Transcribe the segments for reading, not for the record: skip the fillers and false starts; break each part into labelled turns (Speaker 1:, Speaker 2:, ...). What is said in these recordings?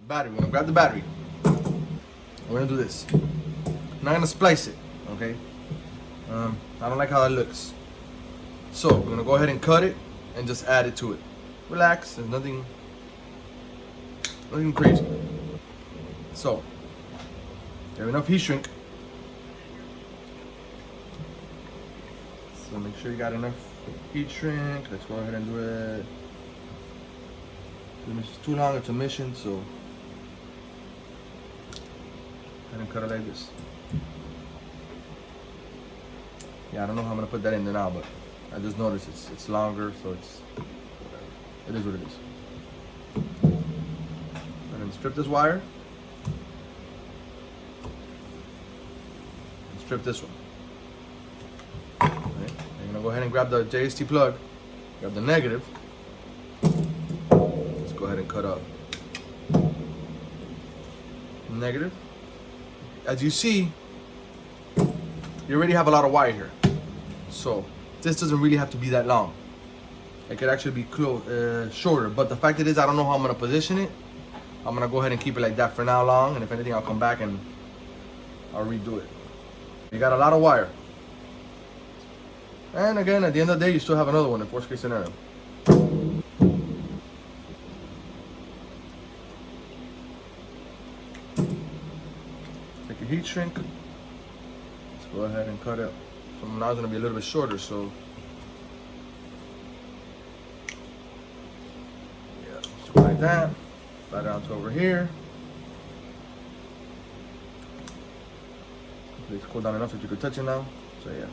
Speaker 1: battery. We're gonna grab the battery. We're gonna do this. I'm not gonna splice it, okay? I don't like how that looks. So we're gonna go ahead and cut it and just add it to it. Relax, there's nothing crazy. So you have enough heat shrink. So make sure you got enough heat shrink. Let's go ahead and do it. It's too long, it's a mission, so go ahead and cut it like this. Yeah, I don't know how I'm gonna put that in there now, but I just noticed it's longer, so it's whatever. It is what it is. And then strip this wire. And strip this one. Okay. I'm gonna go ahead and grab the JST plug, grab the negative. Let's go ahead and cut up negative. As you see, you already have a lot of wire here. So this doesn't really have to be that long. It could actually be shorter, but the fact is I don't know how I'm gonna position it. I'm gonna go ahead and keep it like that for now long, and if anything I'll come back and I'll redo it. You got a lot of wire. And again, at the end of the day, you still have another one in worst case scenario. Take your heat shrink. Let's go ahead and cut it. So now it's gonna be a little bit shorter, so yeah, just like that. Slide down to over here. It's cool down enough that you could touch it now. So yeah.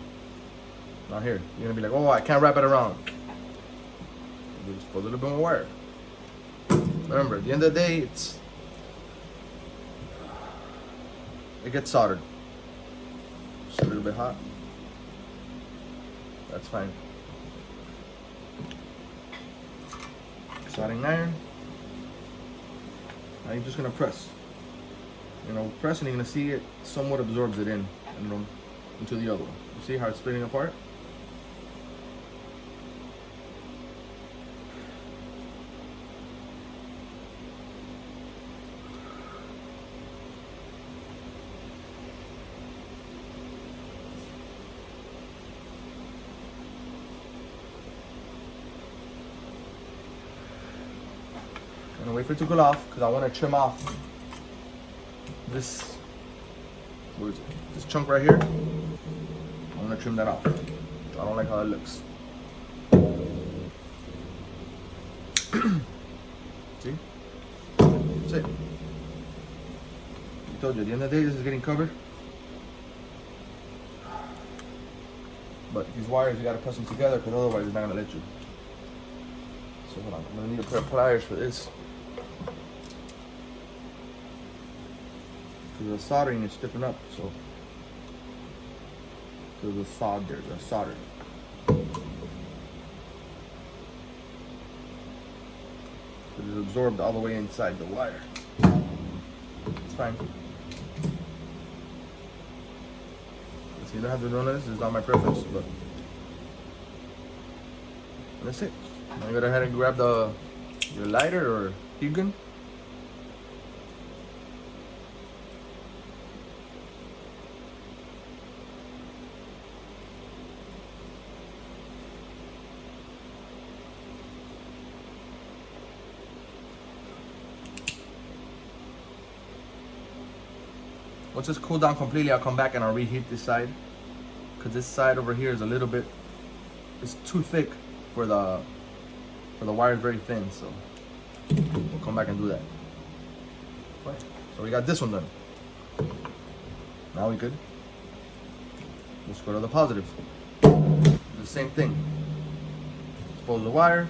Speaker 1: Now here, you're gonna be like, oh, I can't wrap it around. You just put a little bit more wire. Remember, at the end of the day, it gets soldered. Just a little bit hot. That's fine. Soldering iron. Now you're just gonna press. Press, and you're gonna see it somewhat absorbs it in and into the other one. You see how it's splitting apart? I'm gonna wait for it to cool off because I want to trim off this. What is it? This chunk right here. I want to trim that off. I don't like how it looks. See? That's it. I told you at the end of the day, this is getting covered. But these wires, you gotta press them together because otherwise it's not gonna let you. So hold on, I'm gonna need a pair of pliers for this. Because the soldering is stiffened up, so there's a solder. It's absorbed all the way inside the wire. It's fine. So you don't have to know this. It's not my preference, but that's it. Now you go ahead and grab your lighter or heat gun. Once it's cooled down completely, I'll come back and I'll reheat this side, because this side over here is a little bit, it's too thick for the wire is very thin, so we'll come back and do that. Okay. So we got this one done. Now we could let's go to the positive. The same thing. Expose the wire.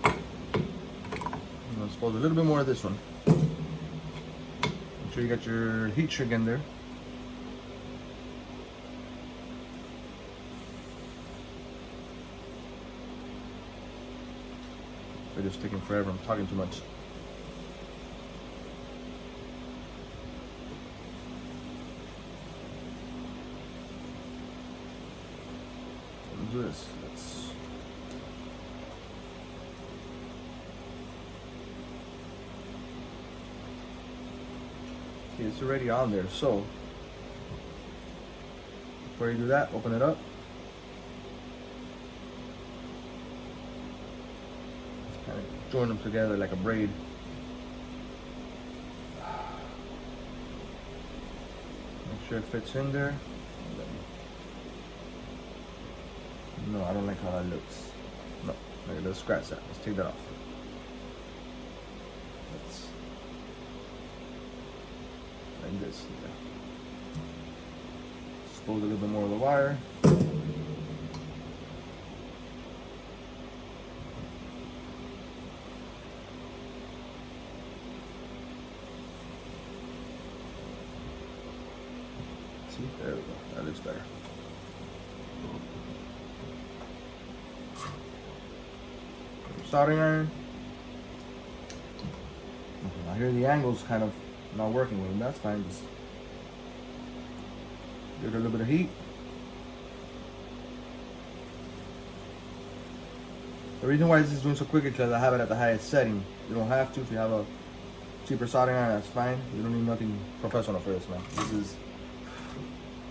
Speaker 1: I'm gonna expose a little bit more of this one. Make sure you got your heat shrink in there. They're just taking forever. I'm talking too much. Let's do this. it's already on there. So before you do that, open it up. Kind of join them together like a braid. Make sure it fits in there. No, I don't like how that looks. No, let's scratch that. Let's take that off. Let's like this. Yeah. Expose a little bit more of the wire. See, there we go. That looks better. Soldering iron. Okay, I hear the angle's kind of not working with them. That's fine. Just give it a little bit of heat. The reason why this is doing so quick is because I have it at the highest setting. You don't have to. If you have a cheaper soldering iron, that's fine. You don't need nothing professional for this, man. This is,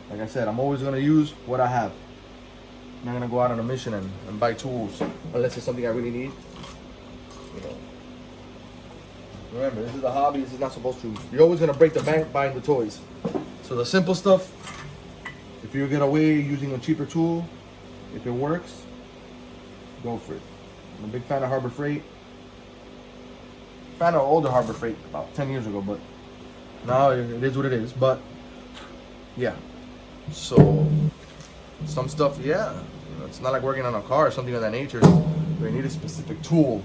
Speaker 1: like I said, I'm always gonna use what I have. I'm not gonna go out on a mission and buy tools unless it's something I really need. You know. Remember, this is a hobby. This is not supposed to. You're always gonna break the bank buying the toys. So the simple stuff, if you get away using a cheaper tool, if it works, go for it. I'm a big fan of Harbor Freight. Fan of older Harbor Freight about 10 years ago, but now it is what it is. But yeah, so some stuff, yeah. You know, it's not like working on a car or something of that nature. You need a specific tool.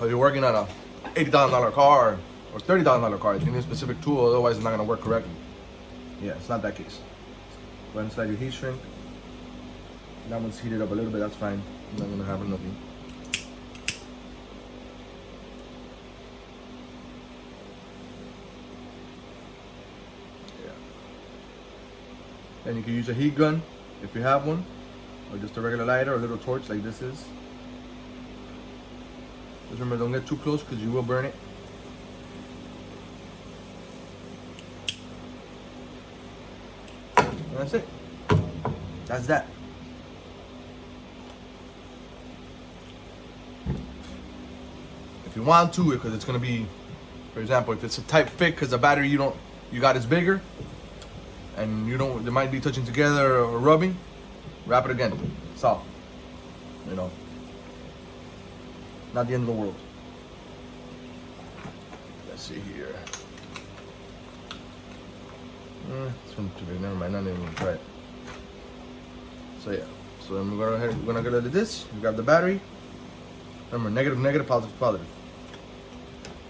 Speaker 1: Or you're working on a $80,000 car or $30,000 car, you need a specific tool, otherwise it's not going to work correctly. Yeah, it's not that case. Go ahead and slide your heat shrink. That one's heated up a little bit, that's fine. I'm not going to have nothing. And you can use a heat gun if you have one, or just a regular lighter or a little torch like this is. Just remember, don't get too close because you will burn it. And that's it. That's that. If you want to, because it's going to be, for example, if it's a tight fit because the battery you got is bigger, and they might be touching together or rubbing, wrap it again. It's all, you know, not the end of the world. Let's see here. It's too big. Never mind. Not even gonna try it. So yeah. So then we're gonna go to this. We grab the battery. Remember, negative, positive.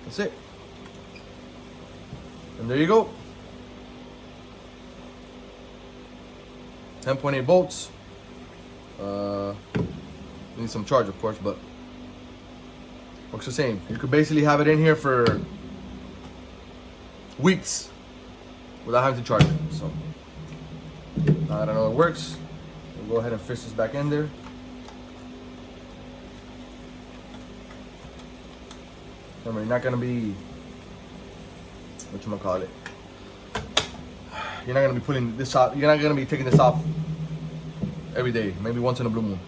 Speaker 1: That's it. And there you go. 10.8 volts. Need some charge, of course, but works the same. You could basically have it in here for weeks without having to charge it. So now that I know it works, we'll go ahead and fish this back in there. Remember, you're not gonna be, whatchamacallit, you're not gonna be putting this off. You're not gonna be taking this off every day. Maybe once in a blue moon.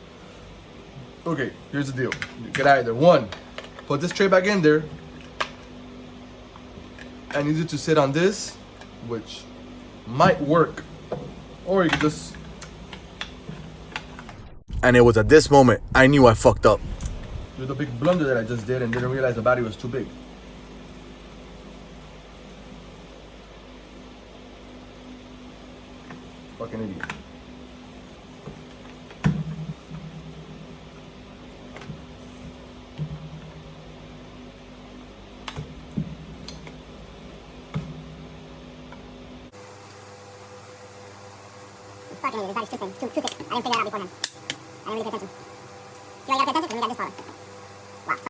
Speaker 1: Okay, here's the deal. You could either, one, put this tray back in there and use it to sit on this, which might work, or you could just. And it was at this moment I knew I fucked up. It was a big blunder that I just did and didn't realize the battery was too big. Fucking idiot.
Speaker 2: Fucking idiot, this battery's too thin, too thick. I didn't figure that out beforehand. I didn't really pay attention. See why you gotta pay attention? Because we got this power.